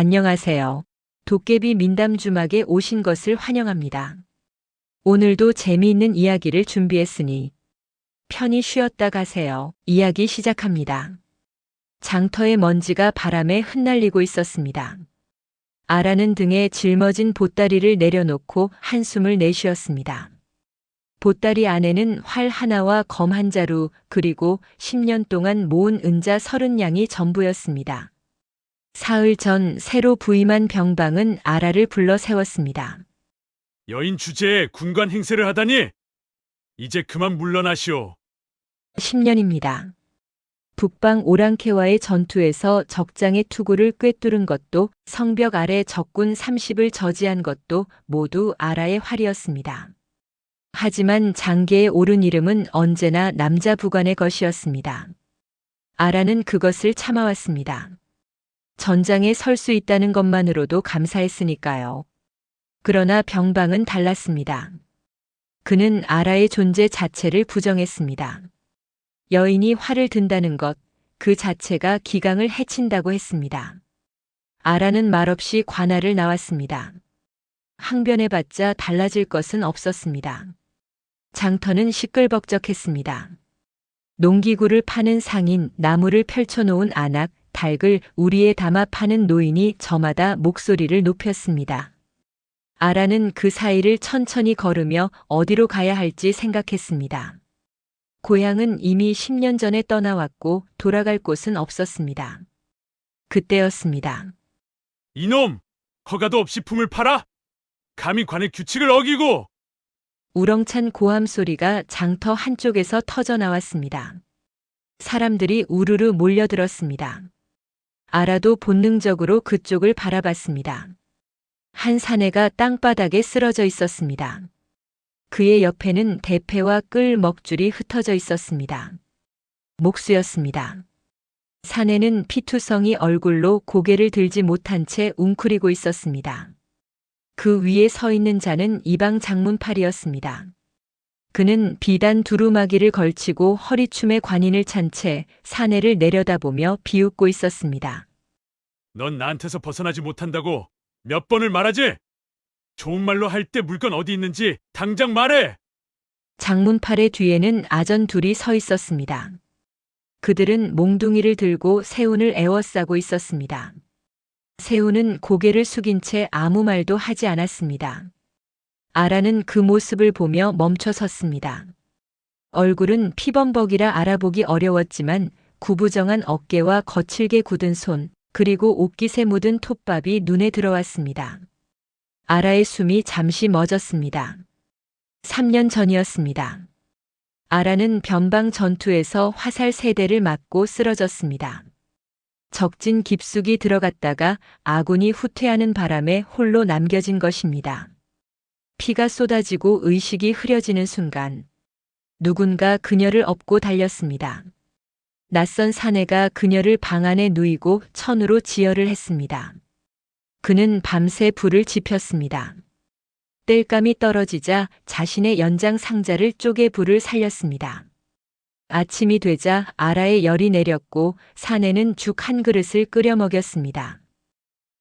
안녕하세요. 도깨비 민담 주막에 오신 것을 환영합니다. 오늘도 재미있는 이야기를 준비했으니 편히 쉬었다 가세요. 이야기 시작합니다. 장터의 먼지가 바람에 흩날리고 있었습니다. 아라는 등에 짊어진 보따리를 내려놓고 한숨을 내쉬었습니다. 보따리 안에는 활 하나와 검 한 자루 그리고 10년 동안 모은 은자 30냥이 전부였습니다. 사흘 전 새로 부임한 병방은 아라를 불러 세웠습니다. 여인 주제에 군관 행세를 하다니 이제 그만 물러나시오. 10년입니다. 북방 오랑캐와의 전투에서 적장의 투구를 꿰뚫은 것도 성벽 아래 적군 30을 저지한 것도 모두 아라의 활이었습니다. 하지만 장계에 오른 이름은 언제나 남자 부관의 것이었습니다. 아라는 그것을 참아왔습니다. 전장에 설 수 있다는 것만으로도 감사했으니까요. 그러나 병방은 달랐습니다. 그는 아라의 존재 자체를 부정했습니다. 여인이 활을 든다는 것, 그 자체가 기강을 해친다고 했습니다. 아라는 말없이 관할을 나왔습니다. 항변해봤자 달라질 것은 없었습니다. 장터는 시끌벅적했습니다. 농기구를 파는 상인, 나무를 펼쳐놓은 안악, 닭을 우리에 담아 파는 노인이 저마다 목소리를 높였습니다. 아라는 그 사이를 천천히 걸으며 어디로 가야 할지 생각했습니다. 고향은 이미 10년 전에 떠나왔고 돌아갈 곳은 없었습니다. 그때였습니다. 이놈! 허가도 없이 품을 팔아? 감히 관의 규칙을 어기고! 우렁찬 고함 소리가 장터 한쪽에서 터져 나왔습니다. 사람들이 우르르 몰려들었습니다. 아라도 본능적으로 그쪽을 바라봤습니다. 한 사내가 땅바닥에 쓰러져 있었습니다. 그의 옆에는 대패와 끌 먹줄이 흩어져 있었습니다. 목수였습니다. 사내는 피투성이 얼굴로 고개를 들지 못한 채 웅크리고 있었습니다. 그 위에 서 있는 자는 이방 장문팔이었습니다. 그는 비단 두루마기를 걸치고 허리춤에 관인을 찬 채 사내를 내려다보며 비웃고 있었습니다. 넌 나한테서 벗어나지 못한다고 몇 번을 말하지? 좋은 말로 할 때 물건 어디 있는지 당장 말해! 장문팔의 뒤에는 아전 둘이 서 있었습니다. 그들은 몽둥이를 들고 세운을 에워싸고 있었습니다. 세운은 고개를 숙인 채 아무 말도 하지 않았습니다. 아라는 그 모습을 보며 멈춰 섰습니다. 얼굴은 피범벅이라 알아보기 어려웠지만 구부정한 어깨와 거칠게 굳은 손, 그리고 옷깃에 묻은 톱밥이 눈에 들어왔습니다. 아라의 숨이 잠시 멎었습니다. 3년 전이었습니다. 아라는 변방 전투에서 화살 3대를 맞고 쓰러졌습니다. 적진 깊숙이 들어갔다가 아군이 후퇴하는 바람에 홀로 남겨진 것입니다. 피가 쏟아지고 의식이 흐려지는 순간 누군가 그녀를 업고 달렸습니다. 낯선 사내가 그녀를 방 안에 누이고 천으로 지혈을 했습니다. 그는 밤새 불을 지폈습니다. 땔감이 떨어지자 자신의 연장 상자를 쪼개 불을 살렸습니다. 아침이 되자 아라의 열이 내렸고 사내는 죽 한 그릇을 끓여 먹였습니다.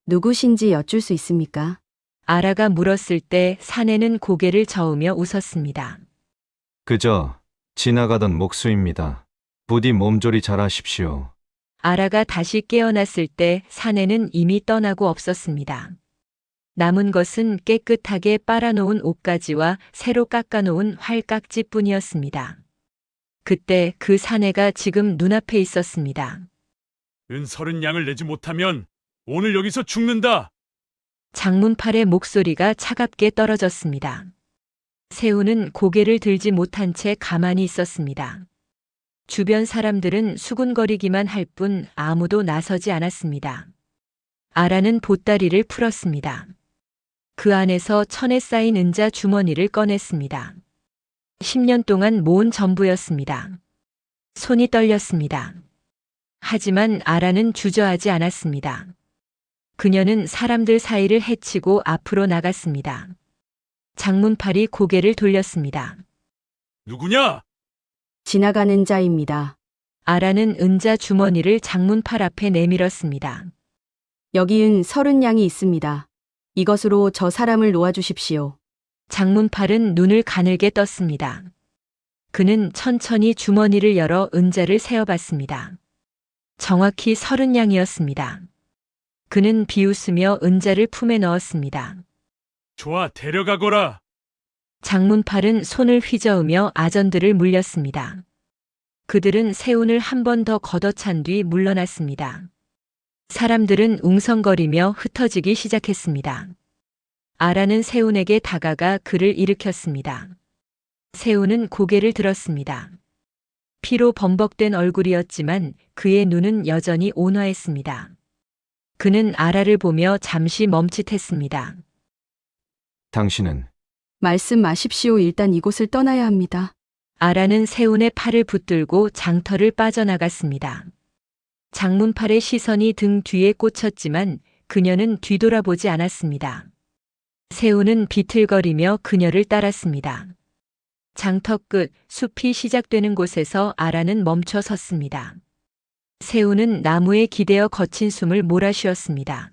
누구신지 여쭐 수 있습니까? 아라가 물었을 때 사내는 고개를 저으며 웃었습니다. 그저 지나가던 목수입니다. 부디 몸조리 잘하십시오. 아라가 다시 깨어났을 때 사내는 이미 떠나고 없었습니다. 남은 것은 깨끗하게 빨아놓은 옷가지와 새로 깎아놓은 활깍지뿐이었습니다. 그때 그 사내가 지금 눈앞에 있었습니다. 은 30냥을 내지 못하면 오늘 여기서 죽는다! 장문팔의 목소리가 차갑게 떨어졌습니다. 세우는 고개를 들지 못한 채 가만히 있었습니다. 주변 사람들은 수군거리기만 할 뿐 아무도 나서지 않았습니다. 아라는 보따리를 풀었습니다. 그 안에서 천에 쌓인 은자 주머니를 꺼냈습니다. 10년 동안 모은 전부였습니다. 손이 떨렸습니다. 하지만 아라는 주저하지 않았습니다. 그녀는 사람들 사이를 헤치고 앞으로 나갔습니다. 장문팔이 고개를 돌렸습니다. 누구냐? 지나가는 자입니다. 아라는 은자 주머니를 장문팔 앞에 내밀었습니다. 여기은 30냥이 있습니다. 이것으로 저 사람을 놓아주십시오. 장문팔은 눈을 가늘게 떴습니다. 그는 천천히 주머니를 열어 은자를 세어봤습니다. 정확히 30냥이었습니다. 그는 비웃으며 은자를 품에 넣었습니다. 좋아, 데려가거라. 장문팔은 손을 휘저으며 아전들을 물렸습니다. 그들은 세운을 한 번 더 걷어찬 뒤 물러났습니다. 사람들은 웅성거리며 흩어지기 시작했습니다. 아라는 세운에게 다가가 그를 일으켰습니다. 세운은 고개를 들었습니다. 피로 범벅된 얼굴이었지만 그의 눈은 여전히 온화했습니다. 그는 아라를 보며 잠시 멈칫했습니다. 당신은 말씀하십시오. 일단 이곳을 떠나야 합니다. 아라는 세운의 팔을 붙들고 장터를 빠져나갔습니다. 장문팔의 시선이 등 뒤에 꽂혔지만 그녀는 뒤돌아보지 않았습니다. 세운은 비틀거리며 그녀를 따랐습니다. 장터 끝 숲이 시작되는 곳에서 아라는 멈춰 섰습니다. 세운은 나무에 기대어 거친 숨을 몰아쉬었습니다.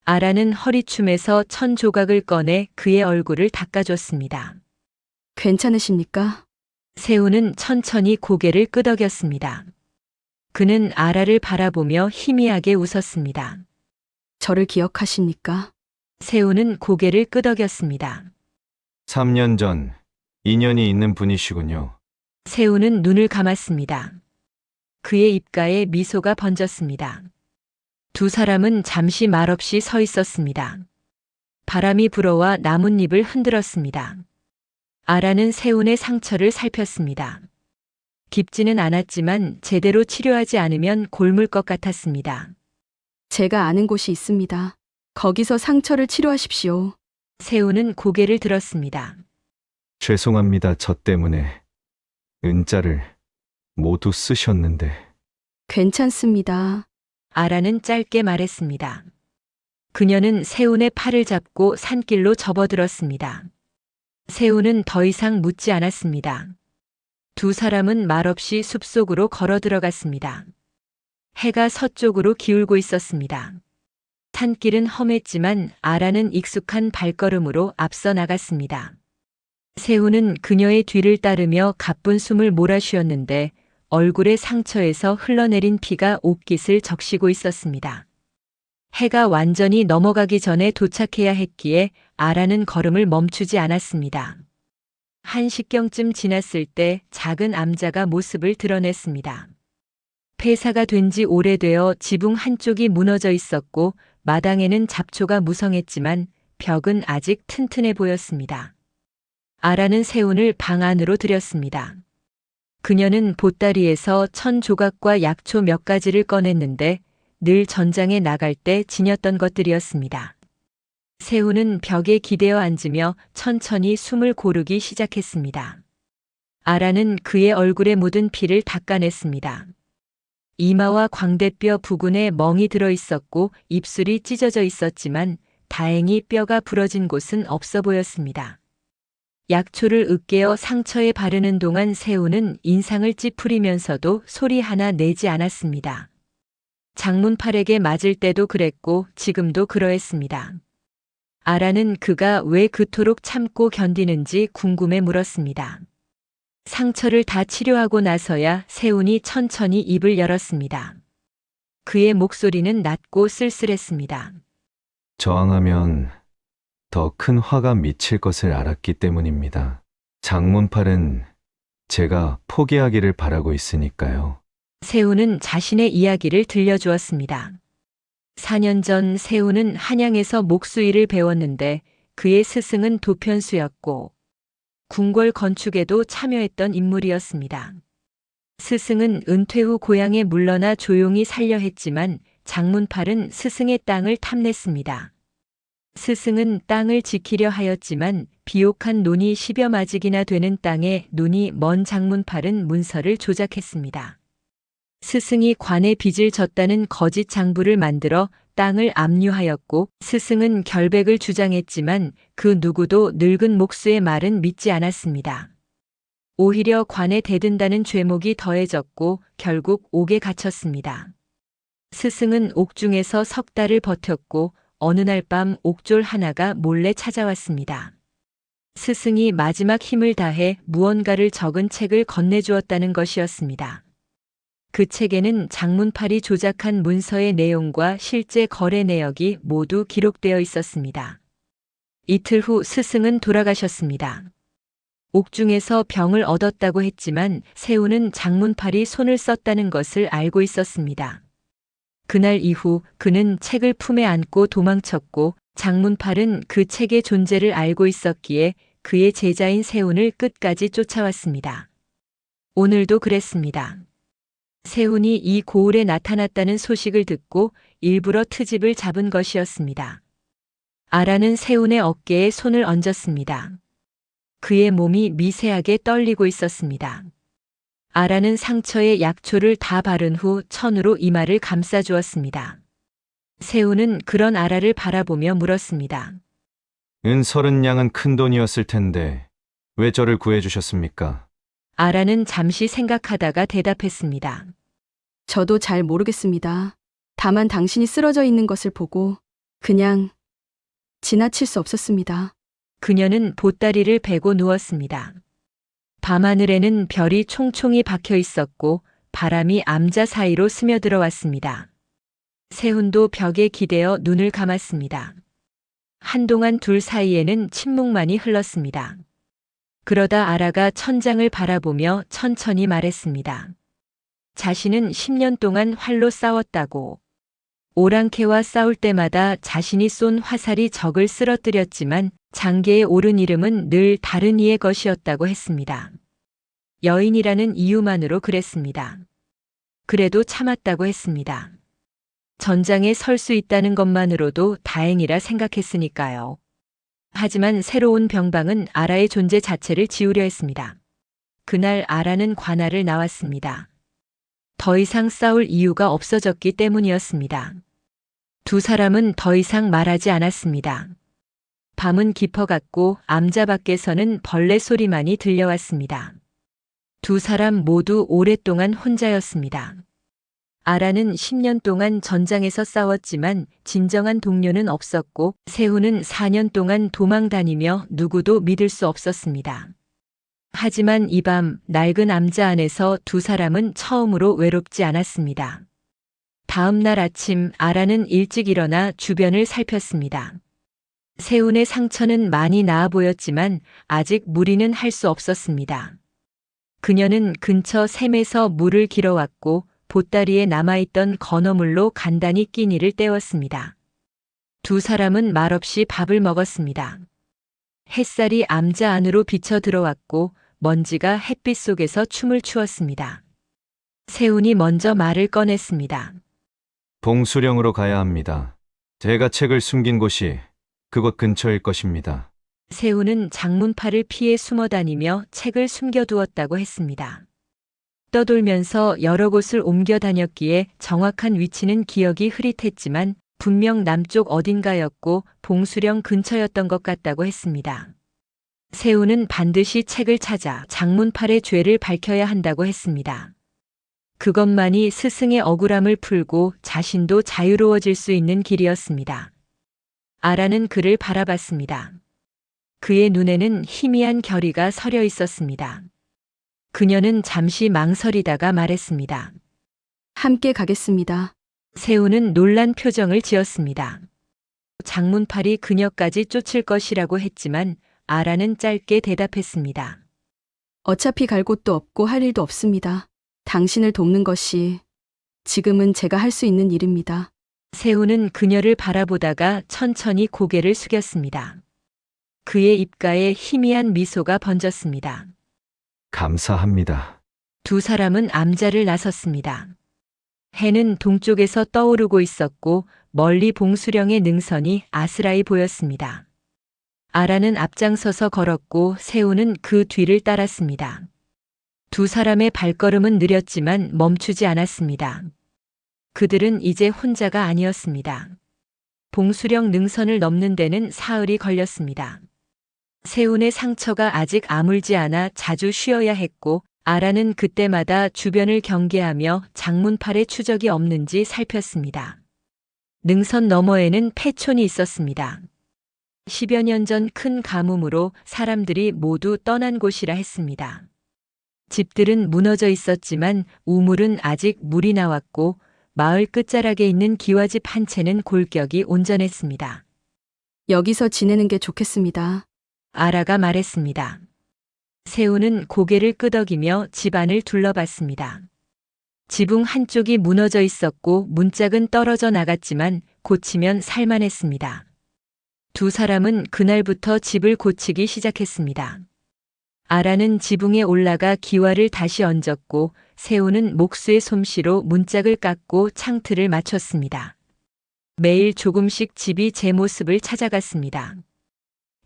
아라는 허리춤에서 천 조각을 꺼내 그의 얼굴을 닦아줬습니다. 괜찮으십니까? 세운은 천천히 고개를 끄덕였습니다. 그는 아라를 바라보며 희미하게 웃었습니다. 저를 기억하십니까? 세운은 고개를 끄덕였습니다. 3년 전 인연이 있는 분이시군요. 세운은 눈을 감았습니다. 그의 입가에 미소가 번졌습니다. 두 사람은 잠시 말없이 서 있었습니다. 바람이 불어와 나뭇잎을 흔들었습니다. 아라는 세운의 상처를 살폈습니다. 깊지는 않았지만 제대로 치료하지 않으면 곪을 것 같았습니다. 제가 아는 곳이 있습니다. 거기서 상처를 치료하십시오. 세운은 고개를 들었습니다. 죄송합니다. 저 때문에 은자를 모두 쓰셨는데. 괜찮습니다. 아라는 짧게 말했습니다. 그녀는 세운의 팔을 잡고 산길로 접어들었습니다. 세운은 더 이상 묻지 않았습니다. 두 사람은 말없이 숲속으로 걸어 들어갔습니다. 해가 서쪽으로 기울고 있었습니다. 산길은 험했지만 아라는 익숙한 발걸음으로 앞서 나갔습니다. 세운은 그녀의 뒤를 따르며 가쁜 숨을 몰아쉬었는데 얼굴의 상처에서 흘러내린 피가 옷깃을 적시고 있었습니다. 해가 완전히 넘어가기 전에 도착해야 했기에 아라는 걸음을 멈추지 않았습니다. 1시경쯤 지났을 때 작은 암자가 모습을 드러냈습니다. 폐사가 된 지 오래되어 지붕 한쪽이 무너져 있었고 마당에는 잡초가 무성했지만 벽은 아직 튼튼해 보였습니다. 아라는 세운을 방 안으로 들였습니다. 그녀는 보따리에서 천 조각과 약초 몇 가지를 꺼냈는데 늘 전장에 나갈 때 지녔던 것들이었습니다. 세운은 벽에 기대어 앉으며 천천히 숨을 고르기 시작했습니다. 아라는 그의 얼굴에 묻은 피를 닦아냈습니다. 이마와 광대뼈 부근에 멍이 들어 있었고 입술이 찢어져 있었지만 다행히 뼈가 부러진 곳은 없어 보였습니다. 약초를 으깨어 상처에 바르는 동안 세운은 인상을 찌푸리면서도 소리 하나 내지 않았습니다. 장문팔에게 맞을 때도 그랬고 지금도 그러했습니다. 아라는 그가 왜 그토록 참고 견디는지 궁금해 물었습니다. 상처를 다 치료하고 나서야 세운이 천천히 입을 열었습니다. 그의 목소리는 낮고 쓸쓸했습니다. 저항하면 더 큰 화가 미칠 것을 알았기 때문입니다. 장문팔은 제가 포기하기를 바라고 있으니까요. 세운은 자신의 이야기를 들려주었습니다. 4년 전 세운은 한양에서 목수일을 배웠는데 그의 스승은 도편수였고 궁궐 건축에도 참여했던 인물이었습니다. 스승은 은퇴 후 고향에 물러나 조용히 살려 했지만 장문팔은 스승의 땅을 탐냈습니다. 스승은 땅을 지키려 하였지만 비옥한 논이 10여 마직이나 되는 땅에 눈이 먼 장문팔은 문서를 조작했습니다. 스승이 관에 빚을 졌다는 거짓 장부를 만들어 땅을 압류하였고 스승은 결백을 주장했지만 그 누구도 늙은 목수의 말은 믿지 않았습니다. 오히려 관에 대든다는 죄목이 더해졌고 결국 옥에 갇혔습니다. 스승은 옥중에서 석 달을 버텼고 어느 날 밤 옥졸 하나가 몰래 찾아왔습니다. 스승이 마지막 힘을 다해 무언가를 적은 책을 건네주었다는 것이었습니다. 그 책에는 장문팔이 조작한 문서의 내용과 실제 거래 내역이 모두 기록되어 있었습니다. 이틀 후 스승은 돌아가셨습니다. 옥중에서 병을 얻었다고 했지만 세훈은 장문팔이 손을 썼다는 것을 알고 있었습니다. 그날 이후 그는 책을 품에 안고 도망쳤고 장문팔은 그 책의 존재를 알고 있었기에 그의 제자인 세훈을 끝까지 쫓아왔습니다. 오늘도 그랬습니다. 세훈이 이 고을에 나타났다는 소식을 듣고 일부러 트집을 잡은 것이었습니다. 아라는 세훈의 어깨에 손을 얹었습니다. 그의 몸이 미세하게 떨리고 있었습니다. 아라는 상처에 약초를 다 바른 후 천으로 이마를 감싸주었습니다. 세훈은 그런 아라를 바라보며 물었습니다. 30냥은 큰 돈이었을 텐데 왜 저를 구해주셨습니까? 아라는 잠시 생각하다가 대답했습니다. 저도 잘 모르겠습니다. 다만 당신이 쓰러져 있는 것을 보고 그냥 지나칠 수 없었습니다. 그녀는 보따리를 베고 누웠습니다. 밤하늘에는 별이 총총히 박혀 있었고 바람이 암자 사이로 스며들어왔습니다. 세훈도 벽에 기대어 눈을 감았습니다. 한동안 둘 사이에는 침묵만이 흘렀습니다. 그러다 아라가 천장을 바라보며 천천히 말했습니다. 자신은 10년 동안 활로 싸웠다고. 오랑캐와 싸울 때마다 자신이 쏜 화살이 적을 쓰러뜨렸지만 장계에 오른 이름은 늘 다른 이의 것이었다고 했습니다. 여인이라는 이유만으로 그랬습니다. 그래도 참았다고 했습니다. 전장에 설 수 있다는 것만으로도 다행이라 생각했으니까요. 하지만 새로운 병방은 아라의 존재 자체를 지우려 했습니다. 그날 아라는 관할을 나왔습니다. 더 이상 싸울 이유가 없어졌기 때문이었습니다. 두 사람은 더 이상 말하지 않았습니다. 밤은 깊어갔고 암자 밖에서는 벌레 소리만이 들려왔습니다. 두 사람 모두 오랫동안 혼자였습니다. 아라는 10년 동안 전장에서 싸웠지만 진정한 동료는 없었고 세훈은 4년 동안 도망 다니며 누구도 믿을 수 없었습니다. 하지만 이 밤 낡은 암자 안에서 두 사람은 처음으로 외롭지 않았습니다. 다음 날 아침 아라는 일찍 일어나 주변을 살폈습니다. 세훈의 상처는 많이 나아 보였지만 아직 무리는 할 수 없었습니다. 그녀는 근처 샘에서 물을 길어왔고 보따리에 남아있던 건어물로 간단히 끼니를 때웠습니다. 두 사람은 말없이 밥을 먹었습니다. 햇살이 암자 안으로 비쳐 들어왔고 먼지가 햇빛 속에서 춤을 추었습니다. 세훈이 먼저 말을 꺼냈습니다. 봉수령으로 가야 합니다. 제가 책을 숨긴 곳이 그곳 근처일 것입니다. 세훈은 장문팔을 피해 숨어 다니며 책을 숨겨두었다고 했습니다. 떠돌면서 여러 곳을 옮겨 다녔기에 정확한 위치는 기억이 흐릿했지만 분명 남쪽 어딘가였고 봉수령 근처였던 것 같다고 했습니다. 세훈은 반드시 책을 찾아 장문팔의 죄를 밝혀야 한다고 했습니다. 그것만이 스승의 억울함을 풀고 자신도 자유로워질 수 있는 길이었습니다. 아라는 그를 바라봤습니다. 그의 눈에는 희미한 결의가 서려 있었습니다. 그녀는 잠시 망설이다가 말했습니다. 함께 가겠습니다. 세훈은 놀란 표정을 지었습니다. 장문팔이 그녀까지 쫓을 것이라고 했지만 아라는 짧게 대답했습니다. 어차피 갈 곳도 없고 할 일도 없습니다. 당신을 돕는 것이 지금은 제가 할 수 있는 일입니다. 세훈은 그녀를 바라보다가 천천히 고개를 숙였습니다. 그의 입가에 희미한 미소가 번졌습니다. 감사합니다. 두 사람은 암자를 나섰습니다. 해는 동쪽에서 떠오르고 있었고 멀리 봉수령의 능선이 아스라이 보였습니다. 아라는 앞장서서 걸었고 세훈은 그 뒤를 따랐습니다. 두 사람의 발걸음은 느렸지만 멈추지 않았습니다. 그들은 이제 혼자가 아니었습니다. 봉수령 능선을 넘는 데는 사흘이 걸렸습니다. 세훈의 상처가 아직 아물지 않아 자주 쉬어야 했고 아라는 그때마다 주변을 경계하며 장문팔의 추적이 없는지 살폈습니다. 능선 너머에는 폐촌이 있었습니다. 10여 년 전 큰 가뭄으로 사람들이 모두 떠난 곳이라 했습니다. 집들은 무너져 있었지만 우물은 아직 물이 나왔고 마을 끝자락에 있는 기와집 한 채는 골격이 온전했습니다. 여기서 지내는 게 좋겠습니다. 아라가 말했습니다. 세우는 고개를 끄덕이며 집안을 둘러봤습니다. 지붕 한쪽이 무너져 있었고 문짝은 떨어져 나갔지만 고치면 살만했습니다. 두 사람은 그날부터 집을 고치기 시작했습니다. 아라는 지붕에 올라가 기와를 다시 얹었고 세우는 목수의 솜씨로 문짝을 깎고 창틀을 맞췄습니다. 매일 조금씩 집이 제 모습을 찾아갔습니다.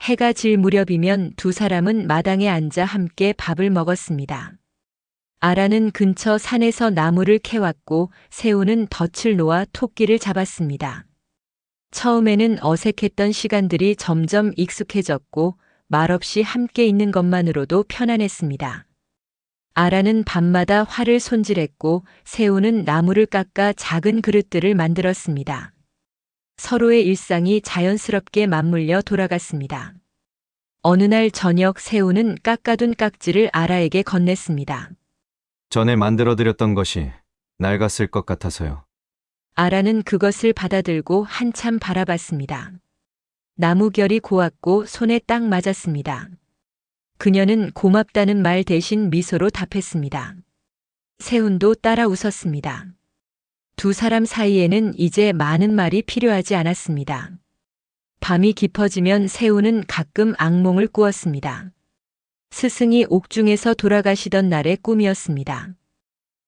해가 질 무렵이면 두 사람은 마당에 앉아 함께 밥을 먹었습니다. 아라는 근처 산에서 나무를 캐왔고 세우는 덫을 놓아 토끼를 잡았습니다. 처음에는 어색했던 시간들이 점점 익숙해졌고 말없이 함께 있는 것만으로도 편안했습니다. 아라는 밤마다 활을 손질했고 세우는 나무를 깎아 작은 그릇들을 만들었습니다. 서로의 일상이 자연스럽게 맞물려 돌아갔습니다. 어느 날 저녁 세우는 깎아둔 깍지를 아라에게 건넸습니다. 전에 만들어드렸던 것이 낡았을 것 같아서요. 아라는 그것을 받아들고 한참 바라봤습니다. 나무 결이 고왔고 손에 딱 맞았습니다. 그녀는 고맙다는 말 대신 미소로 답했습니다. 세훈도 따라 웃었습니다. 두 사람 사이에는 이제 많은 말이 필요하지 않았습니다. 밤이 깊어지면 세훈은 가끔 악몽을 꾸었습니다. 스승이 옥중에서 돌아가시던 날의 꿈이었습니다.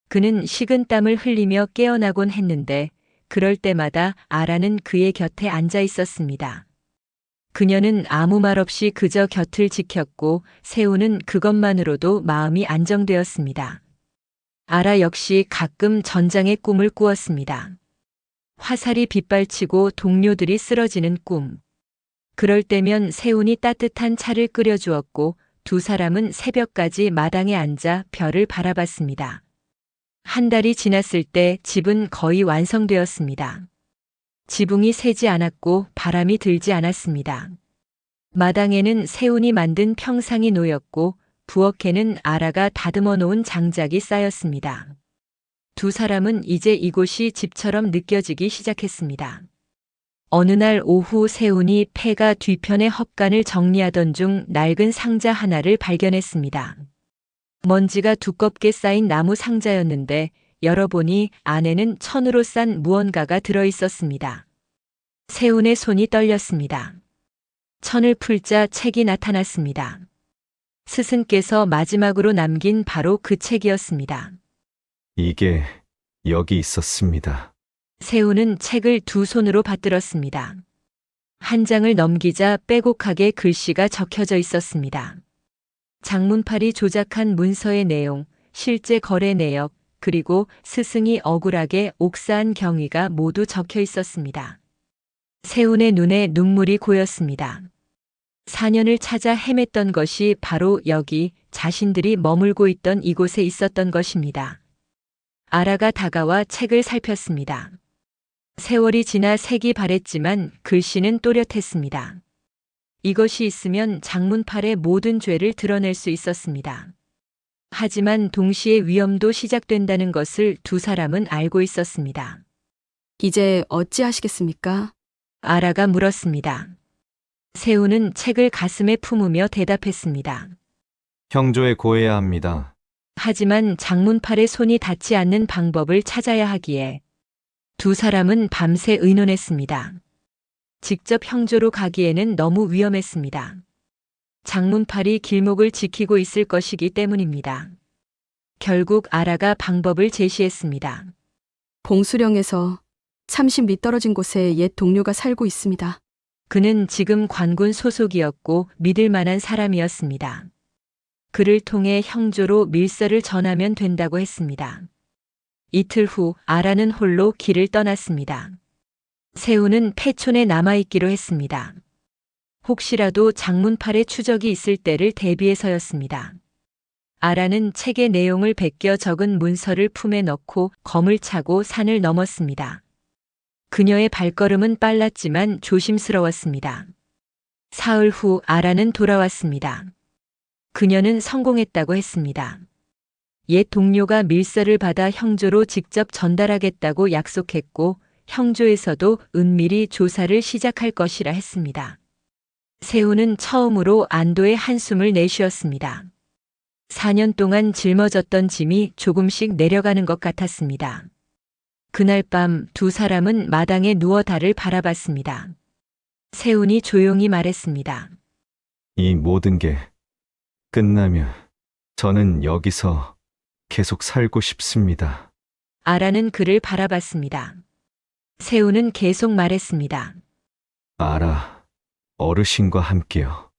그는 식은땀을 흘리며 깨어나곤 했는데 그럴 때마다 아라는 그의 곁에 앉아 있었습니다. 그녀는 아무 말 없이 그저 곁을 지켰고 세우는 그것만으로도 마음이 안정되었습니다. 아라 역시 가끔 전장의 꿈을 꾸었습니다. 화살이 빗발치고 동료들이 쓰러지는 꿈. 그럴 때면 세훈이 따뜻한 차를 끓여주었고 두 사람은 새벽까지 마당에 앉아 별을 바라봤습니다. 한 달이 지났을 때 집은 거의 완성되었습니다. 지붕이 새지 않았고 바람이 들지 않았습니다. 마당에는 세훈이 만든 평상이 놓였고 부엌에는 아라가 다듬어 놓은 장작이 쌓였습니다. 두 사람은 이제 이곳이 집처럼 느껴지기 시작했습니다. 어느 날 오후 세훈이 폐가 뒤편의 헛간을 정리하던 중 낡은 상자 하나를 발견했습니다. 먼지가 두껍게 쌓인 나무 상자였는데 열어보니 안에는 천으로 싼 무언가가 들어있었습니다. 세훈의 손이 떨렸습니다. 천을 풀자 책이 나타났습니다. 스승께서 마지막으로 남긴 바로 그 책이었습니다. 이게 여기 있었습니다. 세훈은 책을 두 손으로 받들었습니다. 한 장을 넘기자 빼곡하게 글씨가 적혀져 있었습니다. 장문팔이 조작한 문서의 내용, 실제 거래 내역, 그리고 스승이 억울하게 옥사한 경위가 모두 적혀 있었습니다. 세훈의 눈에 눈물이 고였습니다. 4년을 찾아 헤맸던 것이 바로 여기 자신들이 머물고 있던 이곳에 있었던 것입니다. 아라가 다가와 책을 살폈습니다. 세월이 지나 색이 바랬지만 글씨는 또렷했습니다. 이것이 있으면 장문팔의 모든 죄를 드러낼 수 있었습니다. 하지만 동시에 위험도 시작된다는 것을 두 사람은 알고 있었습니다. 이제 어찌하시겠습니까? 아라가 물었습니다. 세훈은 책을 가슴에 품으며 대답했습니다. 형조에 고해야 합니다. 하지만 장문팔의 손이 닿지 않는 방법을 찾아야 하기에 두 사람은 밤새 의논했습니다. 직접 형조로 가기에는 너무 위험했습니다. 장문팔이 길목을 지키고 있을 것이기 때문입니다. 결국 아라가 방법을 제시했습니다. 봉수령에서 30리 떨어진 곳에 옛 동료가 살고 있습니다. 그는 지금 관군 소속이었고 믿을 만한 사람이었습니다. 그를 통해 형조로 밀서를 전하면 된다고 했습니다. 이틀 후 아라는 홀로 길을 떠났습니다. 세훈은 폐촌에 남아있기로 했습니다. 혹시라도 장문팔의 추적이 있을 때를 대비해서였습니다. 아라는 책의 내용을 베껴 적은 문서를 품에 넣고 검을 차고 산을 넘었습니다. 그녀의 발걸음은 빨랐지만 조심스러웠습니다. 사흘 후 아라는 돌아왔습니다. 그녀는 성공했다고 했습니다. 옛 동료가 밀서를 받아 형조로 직접 전달하겠다고 약속했고 형조에서도 은밀히 조사를 시작할 것이라 했습니다. 세훈은 처음으로 안도의 한숨을 내쉬었습니다. 4년 동안 짊어졌던 짐이 조금씩 내려가는 것 같았습니다. 그날 밤 두 사람은 마당에 누워 달을 바라봤습니다. 세훈이 조용히 말했습니다. 이 모든 게 끝나면 저는 여기서 계속 살고 싶습니다. 아라는 그를 바라봤습니다. 세훈은 계속 말했습니다. 아라, 어르신과 함께요.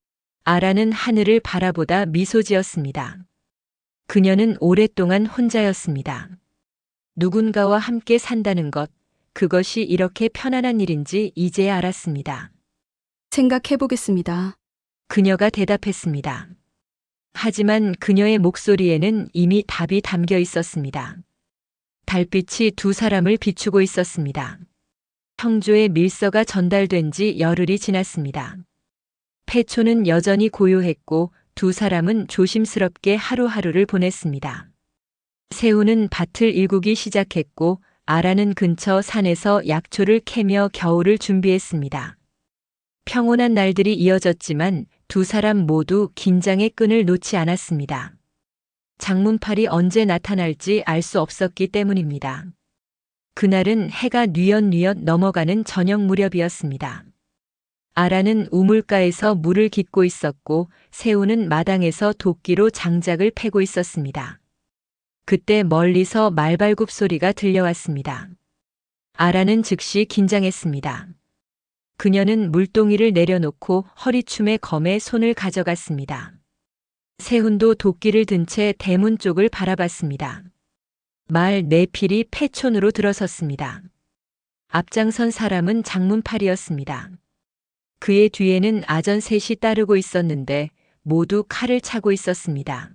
아라는 하늘을 바라보다 미소 지었습니다. 그녀는 오랫동안 혼자였습니다. 누군가와 함께 산다는 것, 그것이 이렇게 편안한 일인지 이제야 알았습니다. 생각해보겠습니다. 그녀가 대답했습니다. 하지만 그녀의 목소리에는 이미 답이 담겨 있었습니다. 달빛이 두 사람을 비추고 있었습니다. 형조의 밀서가 전달된 지 열흘이 지났습니다. 패초는 여전히 고요했고 두 사람은 조심스럽게 하루하루를 보냈습니다. 세훈은 밭을 일구기 시작했고 아라는 근처 산에서 약초를 캐며 겨울을 준비했습니다. 평온한 날들이 이어졌지만 두 사람 모두 긴장의 끈을 놓지 않았습니다. 장문팔이 언제 나타날지 알 수 없었기 때문입니다. 그날은 해가 뉘엿뉘엿 넘어가는 저녁 무렵이었습니다. 아라는 우물가에서 물을 깃고 있었고 세훈은 마당에서 도끼로 장작을 패고 있었습니다. 그때 멀리서 말발굽 소리가 들려왔습니다. 아라는 즉시 긴장했습니다. 그녀는 물동이를 내려놓고 허리춤에 검에 손을 가져갔습니다. 세훈도 도끼를 든 채 대문 쪽을 바라봤습니다. 말 네필이 패촌으로 들어섰습니다. 앞장선 사람은 장문팔이었습니다. 그의 뒤에는 아전 셋이 따르고 있었는데 모두 칼을 차고 있었습니다.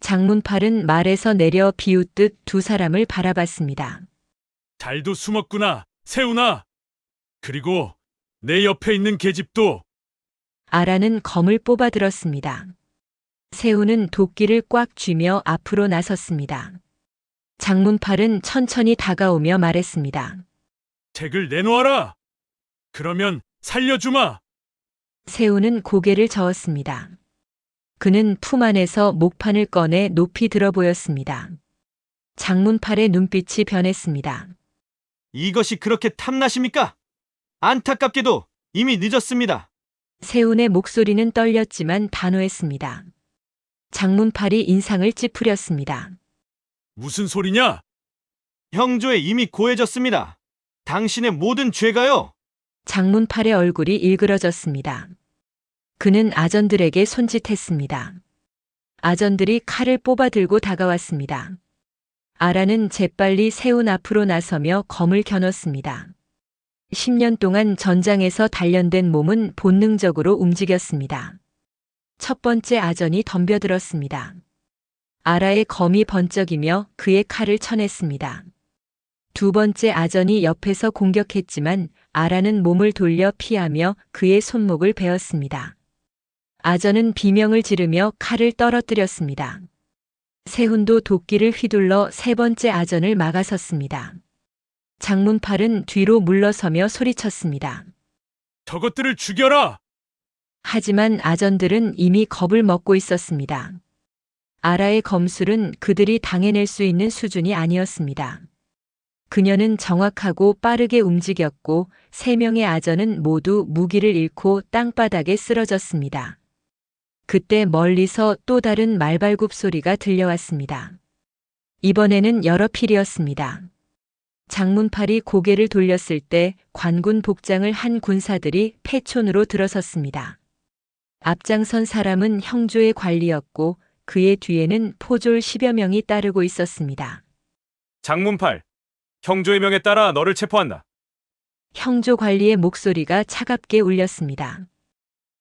장문팔은 말에서 내려 비웃듯 두 사람을 바라봤습니다. 잘도 숨었구나, 세훈아. 그리고 내 옆에 있는 계집도. 아라는 검을 뽑아 들었습니다. 세훈은 도끼를 꽉 쥐며 앞으로 나섰습니다. 장문팔은 천천히 다가오며 말했습니다. 책을 내놓아라. 그러면 살려주마. 세훈은 고개를 저었습니다. 그는 품 안에서 목판을 꺼내 높이 들어 보였습니다. 장문팔의 눈빛이 변했습니다. 이것이 그렇게 탐나십니까? 안타깝게도 이미 늦었습니다. 세훈의 목소리는 떨렸지만 단호했습니다. 장문팔이 인상을 찌푸렸습니다. 무슨 소리냐? 형조에 이미 고해졌습니다. 당신의 모든 죄가요. 장문팔의 얼굴이 일그러졌습니다. 그는 아전들에게 손짓했습니다. 아전들이 칼을 뽑아 들고 다가왔습니다. 아라는 재빨리 세훈 앞으로 나서며 검을 겨눴습니다. 10년 동안 전장에서 단련된 몸은 본능적으로 움직였습니다. 첫 번째 아전이 덤벼들었습니다. 아라의 검이 번쩍이며 그의 칼을 쳐냈습니다. 두 번째 아전이 옆에서 공격했지만 아라는 몸을 돌려 피하며 그의 손목을 베었습니다. 아전은 비명을 지르며 칼을 떨어뜨렸습니다. 세훈도 도끼를 휘둘러 세 번째 아전을 막아섰습니다. 장문팔은 뒤로 물러서며 소리쳤습니다. 저것들을 죽여라. 하지만 아전들은 이미 겁을 먹고 있었습니다. 아라의 검술은 그들이 당해낼 수 있는 수준이 아니었습니다. 그녀는 정확하고 빠르게 움직였고 세 명의 아전은 모두 무기를 잃고 땅바닥에 쓰러졌습니다. 그때 멀리서 또 다른 말발굽 소리가 들려왔습니다. 이번에는 여러 필이었습니다. 장문팔이 고개를 돌렸을 때 관군 복장을 한 군사들이 패촌으로 들어섰습니다. 앞장선 사람은 형조의 관리였고 그의 뒤에는 포졸 10여 명이 따르고 있었습니다. 장문팔, 형조의 명에 따라 너를 체포한다. 형조 관리의 목소리가 차갑게 울렸습니다.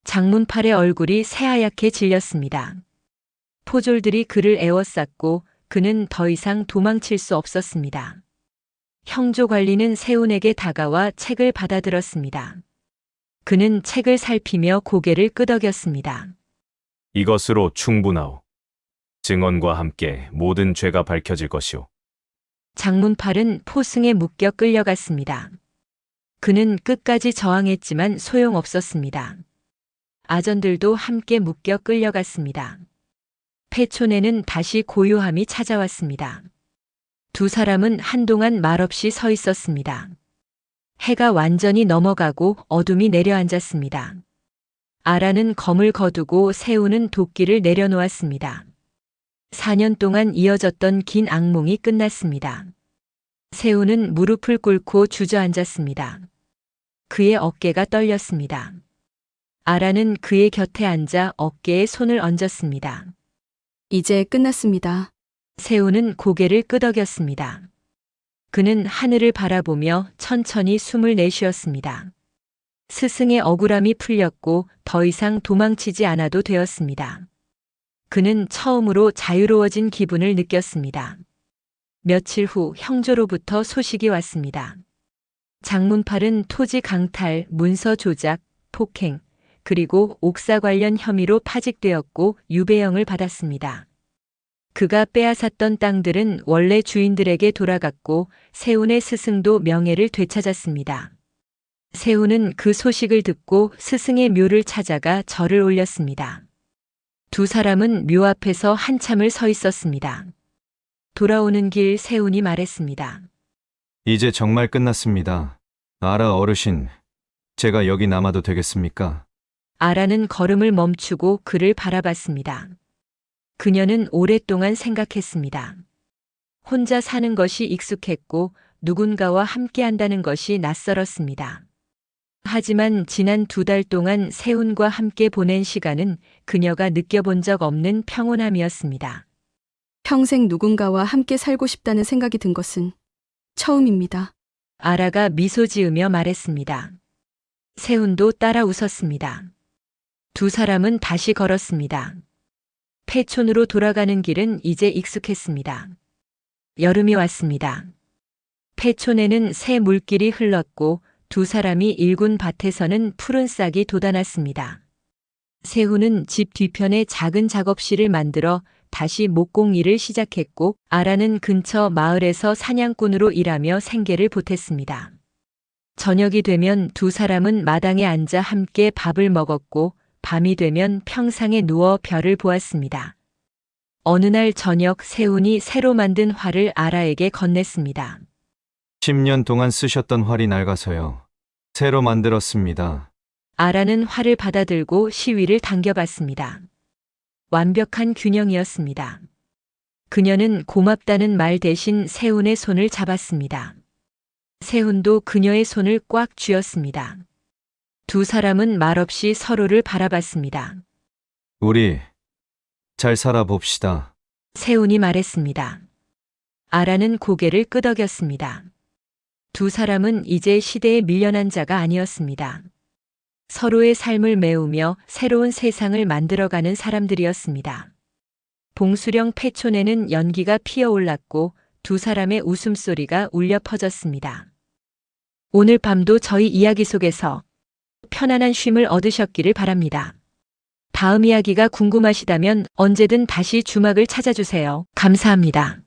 장문팔의 얼굴이 새하얗게 질렸습니다. 포졸들이 그를 에워쌌고 그는 더 이상 도망칠 수 없었습니다. 형조 관리는 세훈에게 다가와 책을 받아들었습니다. 그는 책을 살피며 고개를 끄덕였습니다. 이것으로 충분하오. 증언과 함께 모든 죄가 밝혀질 것이오. 장문팔은 포승에 묶여 끌려갔습니다. 그는 끝까지 저항했지만 소용없었습니다. 아전들도 함께 묶여 끌려갔습니다. 패촌에는 다시 고요함이 찾아왔습니다. 두 사람은 한동안 말없이 서 있었습니다. 해가 완전히 넘어가고 어둠이 내려앉았습니다. 아라는 검을 거두고 세훈은 도끼를 내려놓았습니다. 4년 동안 이어졌던 긴 악몽이 끝났습니다. 세훈은 무릎을 꿇고 주저앉았습니다. 그의 어깨가 떨렸습니다. 아라는 그의 곁에 앉아 어깨에 손을 얹었습니다. 이제 끝났습니다. 세훈은 고개를 끄덕였습니다. 그는 하늘을 바라보며 천천히 숨을 내쉬었습니다. 스승의 억울함이 풀렸고 더 이상 도망치지 않아도 되었습니다. 그는 처음으로 자유로워진 기분을 느꼈습니다. 며칠 후 형조로부터 소식이 왔습니다. 장문팔은 토지 강탈, 문서 조작, 폭행, 그리고 옥사 관련 혐의로 파직되었고 유배형을 받았습니다. 그가 빼앗았던 땅들은 원래 주인들에게 돌아갔고 세훈의 스승도 명예를 되찾았습니다. 세훈은 그 소식을 듣고 스승의 묘를 찾아가 절을 올렸습니다. 두 사람은 묘 앞에서 한참을 서 있었습니다. 돌아오는 길 세훈이 말했습니다. 이제 정말 끝났습니다. 아라 어르신, 제가 여기 남아도 되겠습니까? 아라는 걸음을 멈추고 그를 바라봤습니다. 그녀는 오랫동안 생각했습니다. 혼자 사는 것이 익숙했고 누군가와 함께한다는 것이 낯설었습니다. 하지만 지난 2달 동안 세훈과 함께 보낸 시간은 그녀가 느껴본 적 없는 평온함이었습니다. 평생 누군가와 함께 살고 싶다는 생각이 든 것은 처음입니다. 아라가 미소 지으며 말했습니다. 세훈도 따라 웃었습니다. 두 사람은 다시 걸었습니다. 패촌으로 돌아가는 길은 이제 익숙했습니다. 여름이 왔습니다. 패촌에는 새 물길이 흘렀고 두 사람이 일군 밭에서는 푸른 싹이 돋아났습니다. 세훈은 집 뒤편에 작은 작업실을 만들어 다시 목공 일을 시작했고 아라는 근처 마을에서 사냥꾼으로 일하며 생계를 보탰습니다. 저녁이 되면 두 사람은 마당에 앉아 함께 밥을 먹었고 밤이 되면 평상에 누워 별을 보았습니다. 어느 날 저녁 세훈이 새로 만든 활을 아라에게 건넸습니다. 10년 동안 쓰셨던 활이 낡아서요. 새로 만들었습니다. 아라는 활을 받아들고 시위를 당겨봤습니다. 완벽한 균형이었습니다. 그녀는 고맙다는 말 대신 세훈의 손을 잡았습니다. 세훈도 그녀의 손을 꽉 쥐었습니다. 두 사람은 말없이 서로를 바라봤습니다. 우리 잘 살아봅시다. 세훈이 말했습니다. 아라는 고개를 끄덕였습니다. 두 사람은 이제 시대에 밀려난 자가 아니었습니다. 서로의 삶을 메우며 새로운 세상을 만들어가는 사람들이었습니다. 봉수령 패촌에는 연기가 피어올랐고 두 사람의 웃음소리가 울려 퍼졌습니다. 오늘 밤도 저희 이야기 속에서 편안한 쉼을 얻으셨기를 바랍니다. 다음 이야기가 궁금하시다면 언제든 다시 주막을 찾아주세요. 감사합니다.